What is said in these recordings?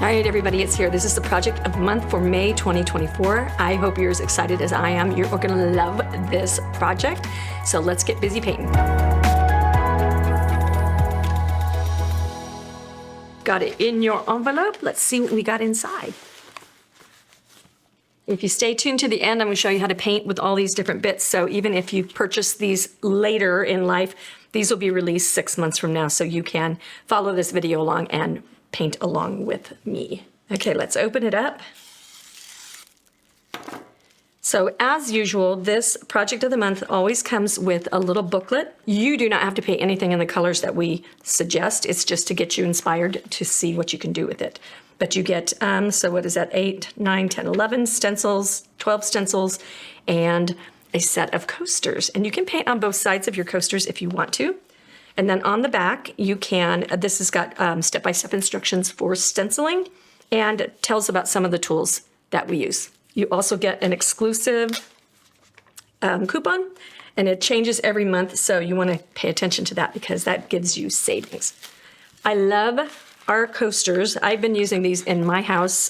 All right, everybody, it's here. This is the project of the month for May 2024. I hope you're as excited as I am. You're going to love this project. So let's get busy painting. Got it in your envelope. Let's see what we got inside. If you stay tuned to the end, I'm going to show you how to paint with all these different bits. So even if you purchase these later in life, these will be released 6 months from now. So you can follow this video along and paint along with me. Okay, let's open it up. So as usual, this project of the month always comes with a little booklet. You do not have to paint anything in the colors that we suggest. It's just to get you inspired to see what you can do with it. But you get, so what is that, 8, 9, 10, 11 stencils, 12 stencils, and a set of coasters. And you can paint on both sides of your coasters if you want to. And then on the back, you can, this has got step-by-step instructions for stenciling and tells about some of the tools that we use. You also get an exclusive coupon, and it changes every month, so you want to pay attention to that because that gives you savings. I love our coasters. I've been using these in my house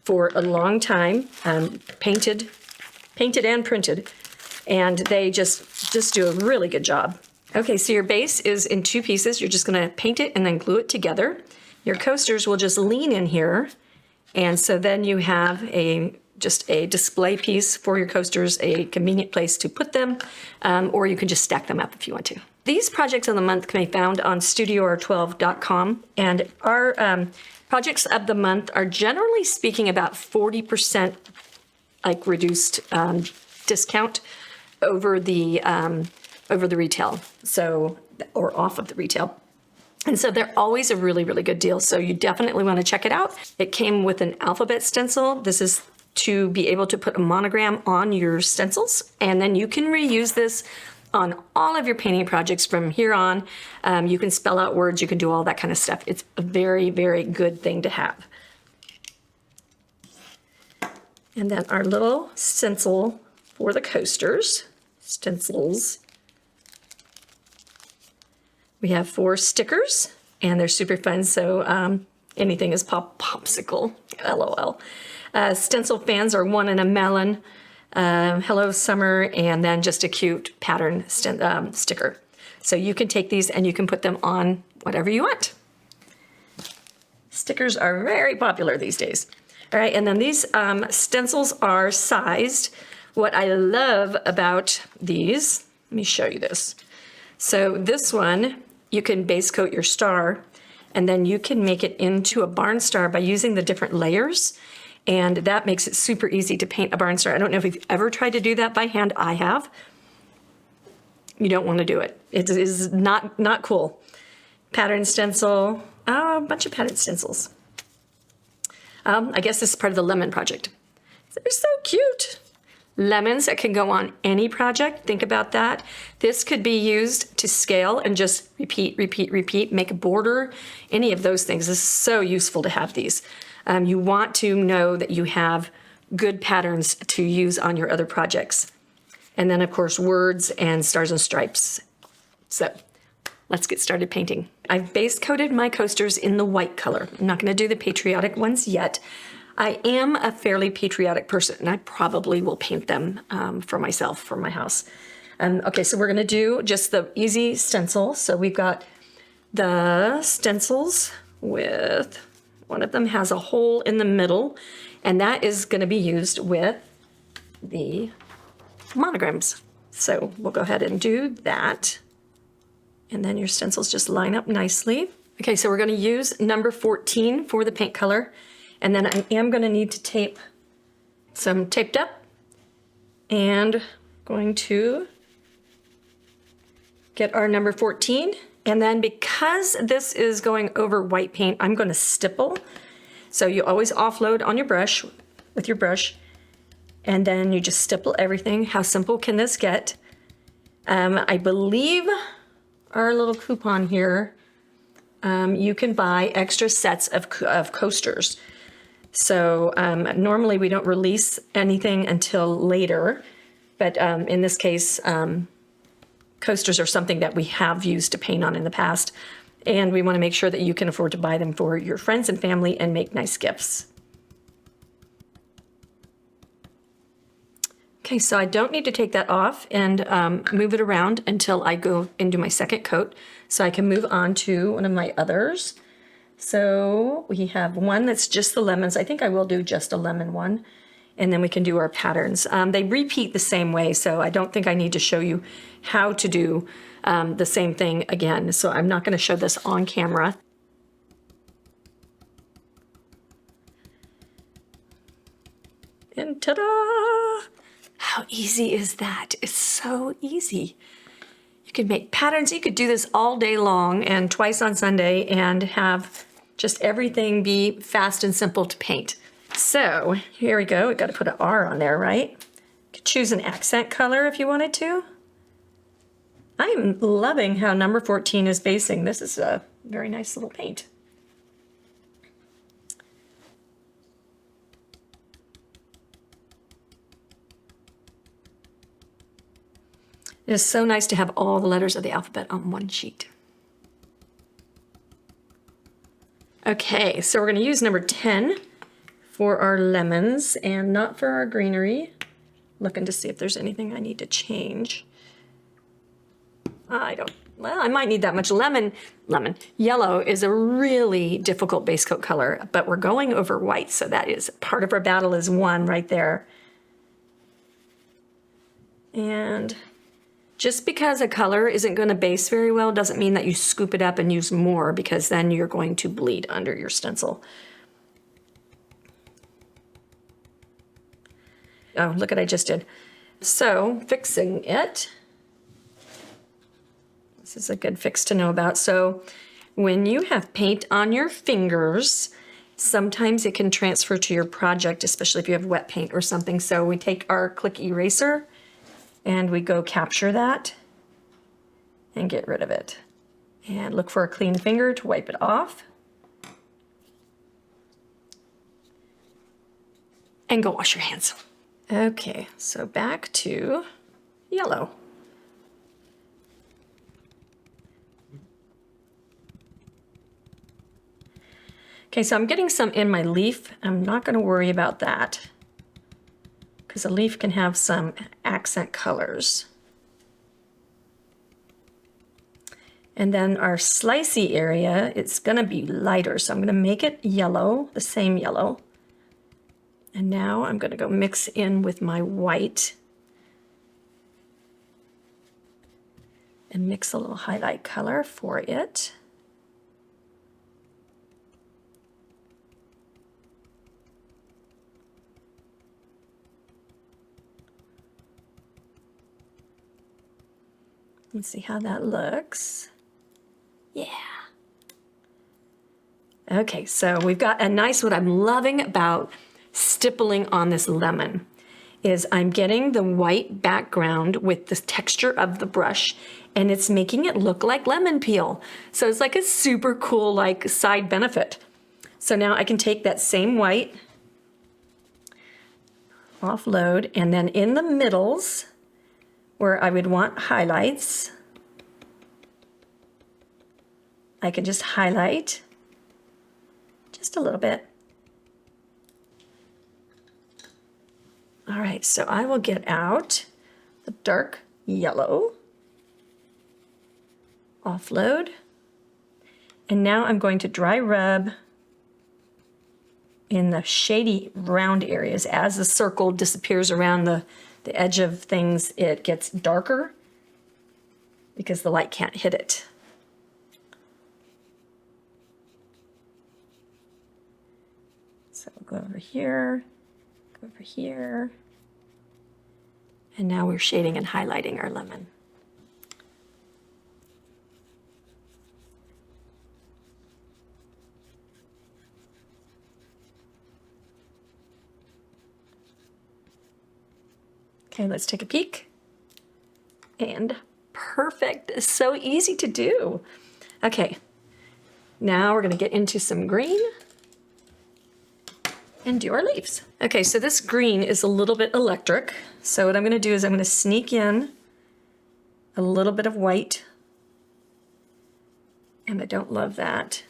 for a long time, painted and printed, and they just do a really good job. Okay, so your base is in 2 pieces. You're just gonna paint it and then glue it together. Your coasters will just lean in here. And so then you have just a display piece for your coasters, a convenient place to put them, or you can just stack them up if you want to. These projects of the month can be found on StudioR12.com. And our projects of the month are generally speaking about 40% like reduced discount over the retail, so, or off of the retail. And so they're always a really, really good deal. So you definitely want to check it out. It came with an alphabet stencil. This is to be able to put a monogram on your stencils. And then you can reuse this on all of your painting projects from here on. You can spell out words, you can do all that kind of stuff. It's a very, very good thing to have. And then our little stencil for the coasters, stencils. We have 4 stickers, and they're super fun, so anything is popsicle, LOL. Stencil fans are 1 in a melon, hello summer, and then just a cute pattern sticker. So you can take these and you can put them on whatever you want. Stickers are very popular these days. All right, and then these stencils are sized. What I love about these, let me show you this. So this one, you can base coat your star, and then you can make it into a barn star by using the different layers, and that makes it super easy to paint a barn star. I don't know if you've ever tried to do that by hand. I have. You don't want to do it. It is not cool. Pattern stencil, a bunch of pattern stencils. I guess this is part of the lemon project. They're so cute. Lemons that can go on any project. Think about that. This could be used to scale and just repeat, make a border, any of those things. This is so useful to have these. You want to know that you have good patterns to use on your other projects. And then of course, words and stars and stripes. So let's get started painting. I've base coated my coasters in the white color. I'm not gonna do the patriotic ones yet. I am a fairly patriotic person, and I probably will paint them for myself, for my house. Okay, so we're gonna do just the easy stencil. So we've got the stencils with, one of them has a hole in the middle, and that is gonna be used with the monograms. So we'll go ahead and do that. And then your stencils just line up nicely. Okay, so we're gonna use number 14 for the paint color. And then I am going to need to tape some taped up, and going to get our number 14. And then because this is going over white paint, I'm going to stipple. So you always offload on your brush with your brush, and then you just stipple everything. How simple can this get? I believe our little coupon here, you can buy extra sets of coasters. So normally we don't release anything until later, but in this case, coasters are something that we have used to paint on in the past. And we want to make sure that you can afford to buy them for your friends and family and make nice gifts. Okay, so I don't need to take that off and move it around until I go into my second coat. So I can move on to one of my others. So we have one that's just the lemons. I think I will do just a lemon one. And then we can do our patterns. They repeat the same way, so I don't think I need to show you how to do the same thing again. So I'm not going to show this on camera. And ta-da! How easy is that? It's so easy. You can make patterns. You could do this all day long and twice on Sunday and have just everything be fast and simple to paint. So here we go. We got to put an R on there, right? You could choose an accent color if you wanted to. I am loving how number 14 is basing. This is a very nice little paint. It is so nice to have all the letters of the alphabet on one sheet. Okay, so we're going to use number 10 for our lemons and not for our greenery. Looking to see if there's anything I need to change. Well, I might need that much lemon. Yellow is a really difficult base coat color, but we're going over white, so that is part of our battle is won right there. And just because a color isn't going to base very well doesn't mean that you scoop it up and use more, because then you're going to bleed under your stencil. Oh, look what I just did. So, fixing it. This is a good fix to know about. So, when you have paint on your fingers, sometimes it can transfer to your project, especially if you have wet paint or something. So we take our click eraser and we go capture that and get rid of it. And look for a clean finger to wipe it off. And go wash your hands. Okay, so back to yellow. Okay, so I'm getting some in my leaf. I'm not going to worry about that because a leaf can have some accent colors. And then our slicey area, it's going to be lighter, so I'm going to make it yellow, the same yellow. And now I'm going to go mix in with my white and mix a little highlight color for it. Let's see how that looks. Yeah. Okay, so we've got a nice, what I'm loving about stippling on this lemon is I'm getting the white background with the texture of the brush, and it's making it look like lemon peel. So it's like a super cool like side benefit. So now I can take that same white, offload, and then in the middles where I would want highlights, I can just highlight just a little bit. All right, so I will get out the dark yellow, offload, and now I'm going to dry rub in the shady round areas. As the circle disappears around the edge of things, it gets darker because the light can't hit it. So we'll go over here, go over here, and now we're shading and highlighting our lemon. Okay, let's take a peek. And perfect. It's so easy to do. Okay, now we're going to get into some green and do our leaves. Okay, so this green is a little bit electric. So what I'm going to do is I'm going to sneak in a little bit of white and I don't love that.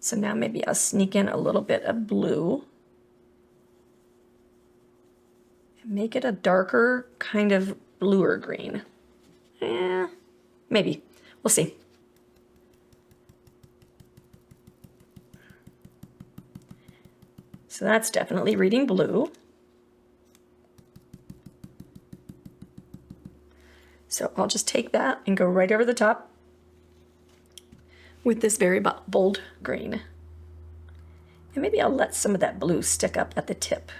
So now maybe I'll sneak in a little bit of blue and make it a darker kind of bluer green. Yeah, maybe. We'll see. So that's definitely reading blue. So I'll just take that and go right over the top with this very bold green. And maybe I'll let some of that blue stick up at the tip.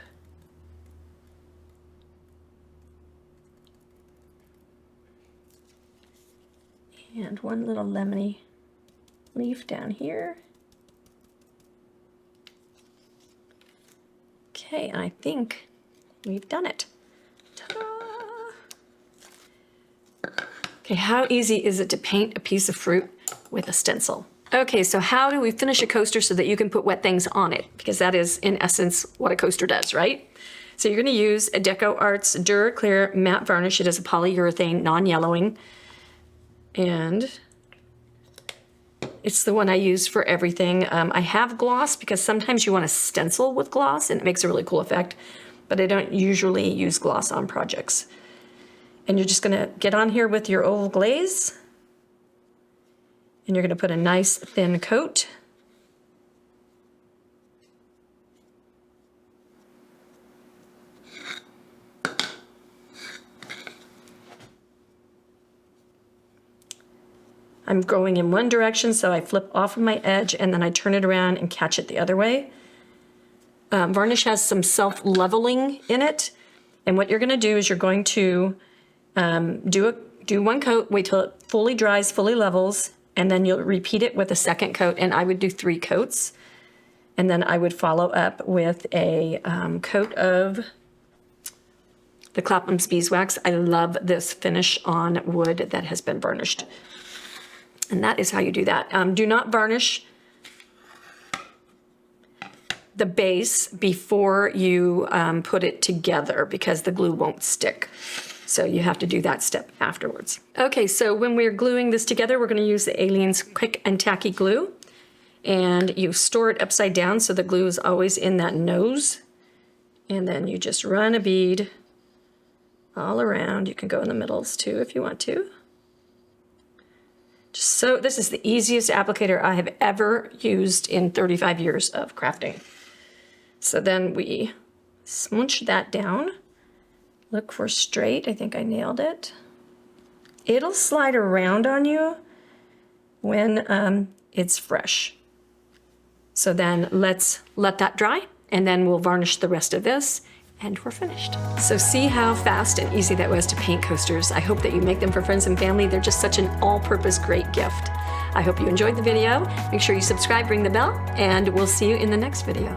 And one little lemony leaf down here. Okay, and I think we've done it. Ta-da! Okay, how easy is it to paint a piece of fruit with a stencil? Okay, so how do we finish a coaster so that you can put wet things on it? Because that is, in essence, what a coaster does, right? So you're gonna use a Deco Arts Duraclear Matte Varnish. It is a polyurethane, non-yellowing. And it's the one I use for everything. I have gloss because sometimes you want to stencil with gloss and it makes a really cool effect, but I don't usually use gloss on projects. And you're just gonna get on here with your oval glaze and you're gonna put a nice thin coat. I'm going in one direction, so I flip off of my edge and then I turn it around and catch it the other way. Varnish has some self-leveling in it. And what you're gonna do is you're going to do one coat, wait till it fully dries, fully levels, and then you'll repeat it with a second coat. And I would do 3 coats. And then I would follow up with a coat of the Clapham's Beeswax. I love this finish on wood that has been varnished. And that is how you do that. Do not varnish the base before you put it together because the glue won't stick. So you have to do that step afterwards. Okay, so when we're gluing this together, we're gonna use the Alien's Quick and Tacky Glue. And you store it upside down so the glue is always in that nose. And then you just run a bead all around. You can go in the middles too if you want to. So this is the easiest applicator I have ever used in 35 years of crafting. So then we smooch that down. Look for straight. I think I nailed it. It'll slide around on you when it's fresh. So then let's let that dry and then we'll varnish the rest of this and we're finished. So see how fast and easy that was to paint coasters. I hope that you make them for friends and family. They're just such an all-purpose great gift. I hope you enjoyed the video. Make sure you subscribe, ring the bell, and we'll see you in the next video.